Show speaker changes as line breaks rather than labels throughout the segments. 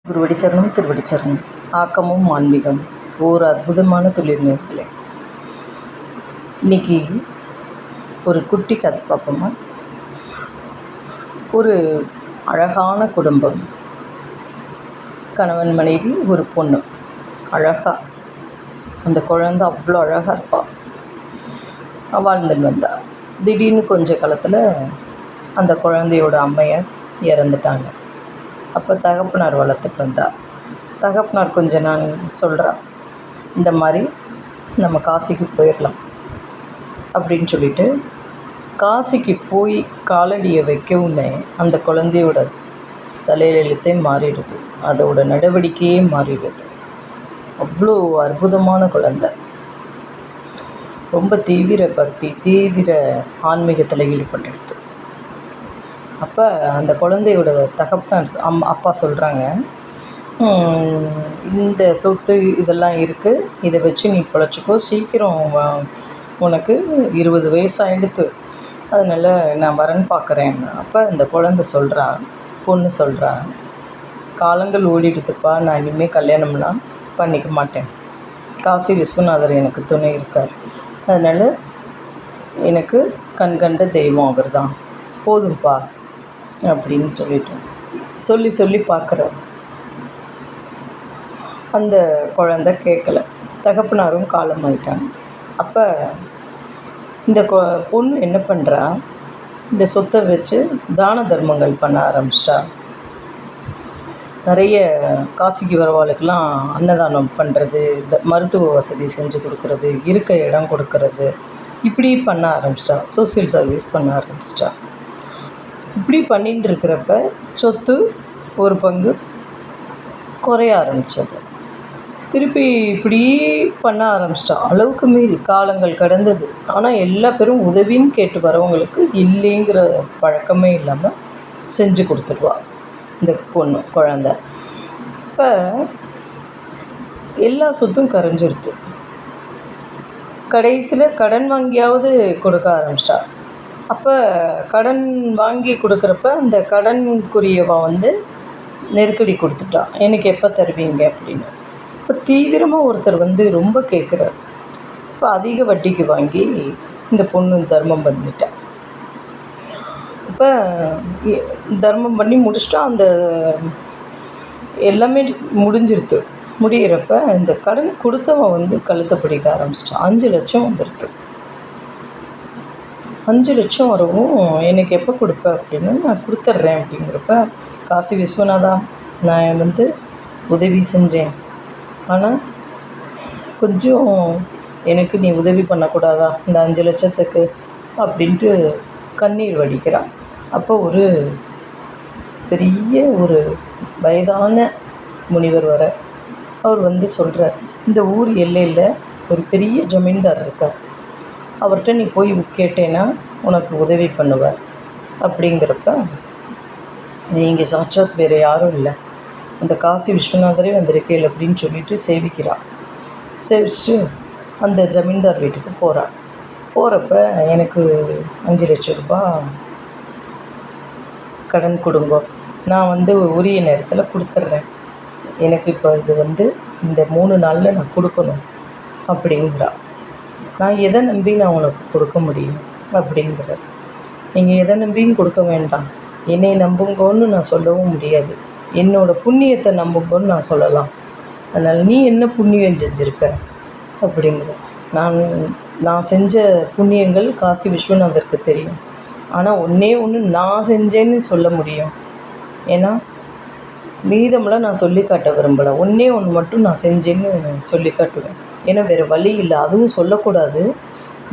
குருவடி சரணம் திருவடி சரணம். ஆக்கமும் ஆன்மீகம் ஓர் அற்புதமான தொழில் நேர்களே. இன்றைக்கி ஒரு குட்டி கதை பார்ப்போமா. ஒரு அழகான குடும்பம், கணவன் மனைவி ஒரு பொண்ணு. அழகாக அந்த குழந்தை அவ்வளோ அழகாக இருப்பாள். வாழ்ந்துன்னு வந்தா. திடீர்னு கொஞ்ச காலத்தில் அந்த குழந்தையோட அம்மையார் இறந்துட்டாங்க. அப்போ தகப்பனார் வளர்த்துட்டு வந்தார். தகப்பனார் கொஞ்ச நாள் சொல்கிறா, இந்த மாதிரி நம்ம காசிக்கு போயிடலாம் அப்படின்னு சொல்லிட்டு காசிக்கு போய் காலடியை வைக்கவுமே அந்த குழந்தையோட தலையெழுத்தே மாறிடுது, அதோட நடவடிக்கையே மாறிடுது. அவ்வளோ அற்புதமான குழந்தை, ரொம்ப தீவிர பக்தி, தீவிர ஆன்மீகத்தில் ஈடுபட்டுடுது. அப்போ அந்த குழந்தையோட தகப்பனார் அப்பா சொல்கிறாங்க, இந்த சொத்து இதெல்லாம் இருக்குது, இதை வச்சு நீ பிழைச்சிக்கோ, சீக்கிரம் உனக்கு 20 வயசு ஆகிடுத்து, அதனால் நான் வரேன்னு பார்க்குறேன். அப்போ இந்த குழந்தை சொல்கிறா, பொண்ணு சொல்கிறா, காலங்கள் ஓடிடுதுப்பா, நான் இனிமேல் கல்யாணம்லாம் பண்ணிக்க மாட்டேன், காசி விஸ்வநாதர் எனக்கு துணை இருக்கார், அதனால் எனக்கு கண்கண்ட தெய்வம் அவர் தான், போதும்ப்பா அப்படின்னு சொல்லி பார்க்குறார். அந்த குழந்தை கேட்கல. தகப்பனாரும் காலமாயிட்டாங்க. அப்போ இந்த பொண்ணு என்ன பண்ணுறா, இந்த சொத்தை வச்சு தான தர்மங்கள் பண்ண ஆரம்பிச்சிட்டா. நிறைய காசிக்கு வரவாளுக்கெல்லாம் அன்னதானம் பண்ணுறது, மருத்துவ வசதி செஞ்சு கொடுக்கறது, இருக்க இடம் கொடுக்கறது, இப்படி பண்ண ஆரம்பிச்சிட்டா. சோசியல் சர்வீஸ் பண்ண ஆரம்பிச்சிட்டா. இப்படி பண்ணிட்டு இருக்கிறப்ப சொத்து ஒரு பங்கு குறைய ஆரம்பித்தது. திருப்பி இப்படி பண்ண ஆரம்பிச்சிட்டா. அளவுக்கு மீறி காலங்கள் கடந்தது. ஆனால் எல்லா பேரும் உதவின்னு கேட்டு வரவங்களுக்கு இல்லைங்கிற பழக்கமே இல்லாமல் செஞ்சு கொடுத்துடுவா இந்த பொண்ணு குழந்தை. இப்போ எல்லா சொத்தும் கரைஞ்சிருது. கடைசியில் கடன் வாங்கியாவது கொடுக்க ஆரம்பிச்சிட்டா. அப்போ கடன் வாங்கி கொடுக்குறப்ப அந்த கடனுக்குரியவா நெருக்கடி கொடுத்துட்டா, எனக்கு எப்போ தருவீங்க அப்படின்னு. இப்போ தீவிரமாக ஒருத்தர் ரொம்ப கேட்குறார். இப்போ அதிக வட்டிக்கு வாங்கி இந்த பொண்ணு தர்மம் பண்ணிட்டா. இப்போ தர்மம் பண்ணி முடிச்சிட்டா. அந்த எல்லாமே முடிஞ்சிருது. முடிகிறப்ப இந்த கடன் கொடுத்தவன் கழுத்தை பிடிக்க ஆரம்பிச்சிட்டான். 5 லட்சம் வந்துடுது. 5 லட்சம் வரவும் எனக்கு எப்போ கொடுப்ப அப்படின்னு, நான் கொடுத்துட்றேன் அப்படிங்கிறப்ப, காசி விஸ்வநாதா, நான் உதவி செஞ்சேன், ஆனால் கொஞ்சம் எனக்கு நீ உதவி பண்ணக்கூடாதா இந்த 5 லட்சத்துக்கு அப்படின்ட்டு கண்ணீர் வடிக்கிறான். அப்போ ஒரு பெரிய ஒரு வயதான முனிவர் வர, அவர் சொல்கிறார், இந்த ஊர் எல்லையில் ஒரு பெரிய ஜமீன்தார் இருக்கார், அவர்கிட்ட நீ போய் கேட்டேன்னா உனக்கு உதவி பண்ணுவார் அப்படிங்கிறப்ப, நீங்கள் சாட்சாத் வேறு யாரும் இல்லை, அந்த காசி விஸ்வநாதரே வந்திருக்கேள் அப்படின்னு சொல்லிட்டு சேவிக்கிறாள். சேவிச்சுட்டு அந்த ஜமீன்தார் வீட்டுக்கு போகிறாள். போகிறப்ப, எனக்கு 5 லட்சம் ரூபாய் கடன் கொடுங்கோ, நான் உரிய நேரத்தில் கொடுத்துட்றேன், எனக்கு இப்போ இது இந்த 3 நாளில் நான் கொடுக்கணும் அப்படிங்கிறா. நான் எதை நம்பி நான் உனக்கு கொடுக்க முடியும் அப்படிங்கிற. நீங்கள் எதை நம்பியும் கொடுக்க வேண்டாம், என்னை நம்புங்கன்னு நான் சொல்லவும் முடியாது, என்னோடய புண்ணியத்தை நம்புங்கன்னு நான் சொல்லலாம். அதனால் நீ என்ன புண்ணியம் செஞ்சுருக்க அப்படிங்கிற. நான் செஞ்ச புண்ணியங்கள் காசி விஸ்வநாதருக்கு தெரியும், ஆனால் ஒன்றே ஒன்று நான் செஞ்சேன்னு சொல்ல முடியும். ஏன்னா மீதமெல்லாம் நான் சொல்லி காட்ட விரும்பலை, ஒன்றே ஒன்று மட்டும் நான் செஞ்சேன்னு சொல்லி காட்டுவேன். ஏன்னா வேறு வழி இல்லை, அதுவும் சொல்லக்கூடாது,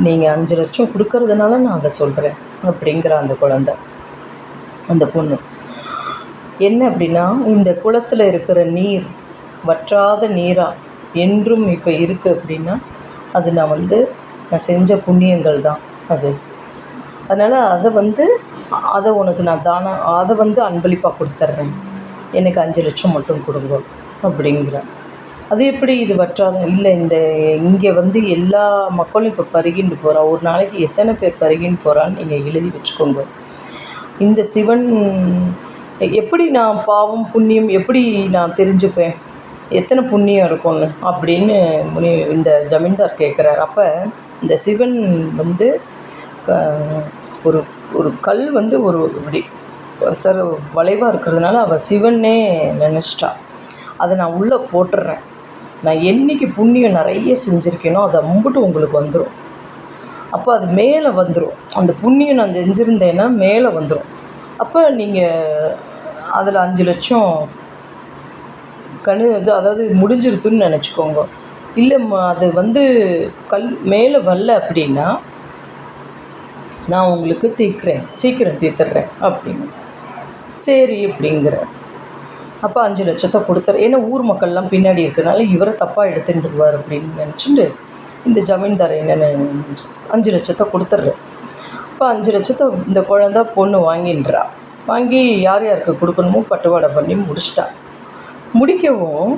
நீங்கள் 5 லட்சம் கொடுக்கறதுனால நான் அதை சொல்கிறேன் அப்படிங்கிற அந்த குழந்தை. அந்த பொண்ணு என்ன அப்படின்னா, இந்த குளத்தில் இருக்கிற நீர் வற்றாத நீராக என்றும் இப்போ இருக்குது அப்படின்னா, அது நான் செஞ்ச புண்ணியங்கள் தான் அது. அதனால் அதை உனக்கு நான் தானம், அதை அன்பளிப்பாக கொடுத்துட்றேன், எனக்கு 5 லட்சம் மட்டும் கொடுங்க அப்படிங்கிறேன். அது எப்படி இது வற்றாத? இல்லை, இங்கே எல்லா மக்களும் இப்போ பருகின்னு போகிறா, ஒரு நாளைக்கு எத்தனை பேர் பருகின்னு போகிறான்னு நீங்கள் எழுதி வச்சுக்கோங்க. இந்த சிவன் எப்படி நான் பாவம் புண்ணியம் எப்படி நான் தெரிஞ்சுப்பேன், எத்தனை புண்ணியம் இருக்கும்னு அப்படின்னு இந்த ஜமீன்தார் கேட்குறாரு. அப்போ இந்த சிவன் வந்து ஒரு ஒரு கல் வந்து ஒரு இப்படி வளைவாக இருக்கிறதுனால அவள் சிவன்னே நினச்சிட்டா. அதை நான் உள்ளே போட்டுடுறேன், நான் என்றைக்கு புண்ணியம் நிறைய செஞ்சுருக்கேனோ அது அம்புட்டு உங்களுக்கு வந்துடும். அப்போ அது மேலே வந்துடும். அந்த புண்ணியம் நான் செஞ்சுருந்தேன்னா மேலே வந்துடும். அப்போ நீங்கள் அதில் 5 லட்சம் இது அதாவது முடிஞ்சிருதுன்னு நினச்சிக்கோங்க. இல்லை அது வந்து மேலே வரல அப்படின்னா நான் உங்களுக்கு சீக்கிரம் தீர்த்துடுறேன் அப்படின்னு. சரி அப்படிங்கிற. அப்போ 5 லட்சத்தை கொடுத்துறேன். ஏன்னா ஊர் மக்கள்லாம் பின்னாடி இருக்கிறனால இவரை தப்பாக எடுத்துட்டுருவார் அப்படின்னு நினச்சிட்டு இந்த ஜமீன்தார் என்னென்ன 5 லட்சத்தை கொடுத்துட்றேன். இப்போ 5 லட்சத்தை இந்த குழந்த பொண்ணு வாங்கி யார் யாருக்கு கொடுக்கணுமோ பட்டுவாடை பண்ணி முடிச்சிட்டா. முடிக்கவும்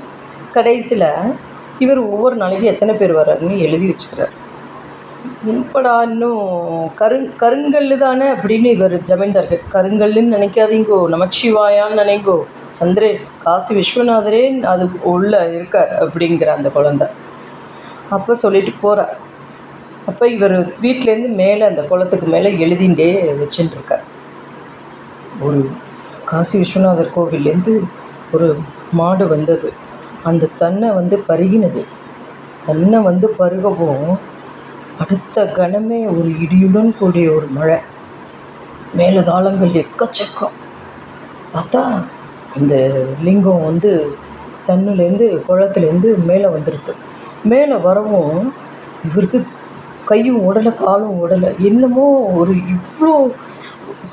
கடைசியில் இவர் ஒவ்வொரு நாளைக்கு எத்தனை பேர் வர்றாருன்னு எழுதி வச்சுக்கிறார். இப்படா இன்னும் கருங்கல் தானே அப்படின்னு இவர் ஜமீன்தாருக்கு, கருங்கல்னு நினைக்காதீங்கோ, நமச்சிவாயான்னு நினைங்கோ, காசி விஸ்வநாதரே அது உள்ளே இருக்கார் அப்படிங்கிற அந்த குழந்தை. அப்போ சொல்லிட்டு போகிறார். அப்போ இவர் வீட்டிலேருந்து மேலே அந்த குளத்துக்கு மேலே எழுதிண்டே வச்சுட்டுருக்கார். ஒரு காசி விஸ்வநாதர் கோவில்லேருந்து ஒரு மாடு வந்தது. அந்த தன்னை வந்து பருகினது. தன்னை வந்து பருகவும் அடுத்த கணமே ஒரு இடியுடன் கூடிய ஒரு மழை, மேலதாளங்கள் எக்கச்சக்கம். பார்த்தா அந்த லிங்கம் வந்து தண்ணிலேருந்து குளத்துலேருந்து மேலே வந்துடுது. மேலே வரவும் இவருக்கு கையும் உடலை காலும் உடலை, என்னமோ ஒரு இவ்வளோ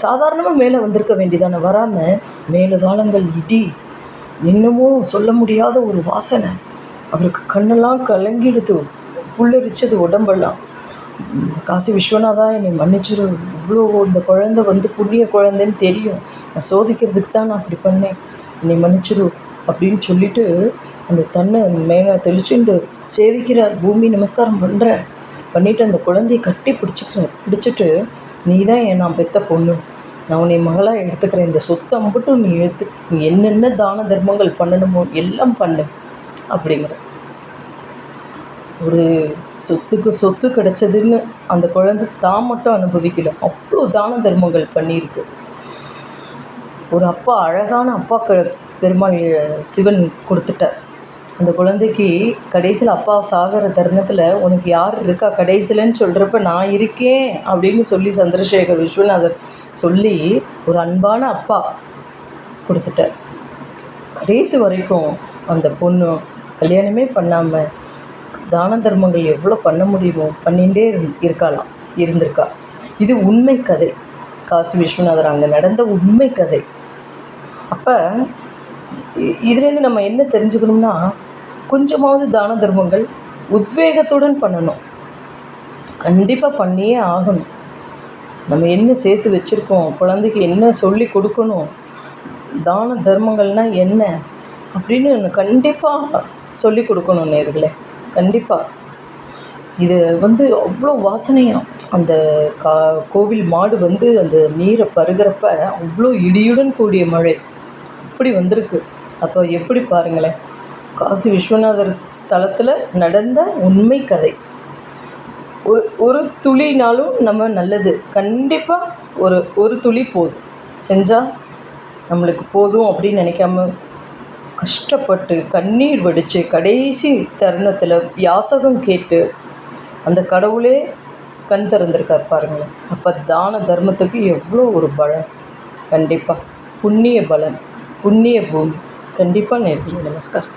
சாதாரணமாக மேலே வந்திருக்க வேண்டியதானே, வராமல் மேலதாளங்கள் இடி, என்னமோ சொல்ல முடியாத ஒரு வாசனை. அவருக்கு கண்ணெல்லாம் கலங்கிடுது, புல்லரிச்சது உடம்பெல்லாம். காசி விஸ்வநாதா என்னை மன்னிச்சிரு, இவ்வளோ இந்த குழந்தை வந்து புண்ணிய குழந்தைன்னு தெரியும், நான் சோதிக்கிறதுக்கு தான் நான் அப்படி பண்ணேன், என்னை மன்னிச்சிரு அப்படின்னு சொல்லிவிட்டு அந்த தன்னை மேலே தெளிச்சுட்டு சேவிக்கிறார். பூமி நமஸ்காரம் பண்ணிவிட்டு அந்த குழந்தையை கட்டி பிடிச்சிட்டு நீ தான் நான் பெற்ற பொண்ணு, நான் உன்னை மகளாக எடுத்துக்கிறேன், இந்த சொத்தை அம்பட்டும் நீ நீ என்னென்ன தான தர்மங்கள் பண்ணணுமோ எல்லாம் பண்ணு அப்படிங்கிற. ஒரு சொத்து கிடச்சதுன்னு அந்த குழந்தை தான் மட்டும் அனுபவிக்கல, அவ்வளோ தான தர்மங்கள் பண்ணியிருக்கு. ஒரு அப்பா, அழகான அப்பா பெருமாள் சிவன் கொடுத்துட்டார் அந்த குழந்தைக்கு. கடைசியில் அப்பா சாகிற தருணத்தில் உனக்கு யார் இருக்கா கடைசியிலன்னு சொல்கிறப்ப நான் இருக்கேன் அப்படின்னு சொல்லி சந்திரசேகர் விஸ்வநாதர் சொல்லி ஒரு அன்பான அப்பா கொடுத்துட்டார். கடைசி வரைக்கும் அந்த பொண்ணு கல்யாணமே பண்ணாமல் தான தர்மங்கள் எவ்வளோ பண்ண முடியுமோ பண்ணிகிட்டே இருந்திருக்கா. இது உண்மை கதை, காசி விஸ்வநாதர் அங்கே நடந்த உண்மை கதை. அப்போ இதுலேருந்து நம்ம என்ன தெரிஞ்சுக்கணும்னா, கொஞ்சமாவது தான தர்மங்கள் உத்வேகத்துடன் பண்ணணும், கண்டிப்பாக பண்ணியே ஆகணும். நம்ம என்ன சேர்த்து வச்சுருக்கோம், குழந்தைக்கு என்ன சொல்லி கொடுக்கணும், தான தர்மங்கள்னால் என்ன அப்படின்னு கண்டிப்பாக சொல்லி கொடுக்கணும் நேயர்களே. கண்டிப்பாக இது வந்து அவ்வளோ வாசனையாக அந்த கோவில் மாடு வந்து அந்த நீரை பருகிறப்ப அவ்வளோ இடியுடன் கூடிய மழை அப்படி வந்திருக்கு. அப்போ எப்படி பாருங்களேன், காசி விஸ்வநாதர் ஸ்தலத்தில் நடந்த உண்மை கதை. ஒரு துளினாலும் நம்ம நல்லது, கண்டிப்பாக ஒரு துளி போதும், செஞ்சால் நம்மளுக்கு போதும் அப்படின்னு நினைக்காம கஷ்டப்பட்டு கண்ணீர் வடித்து கடைசி தருணத்தில் யாசகம் கேட்டு அந்த கடவுளே கண் திறந்திருக்கார் பாருங்களேன். அப்போ தான தர்மத்துக்கு எவ்வளோ ஒரு பலன், கண்டிப்பாக புண்ணிய பலன், புண்ணிய பூமி. கண்டிப்பாக நேயர்களே, நமஸ்காரம்.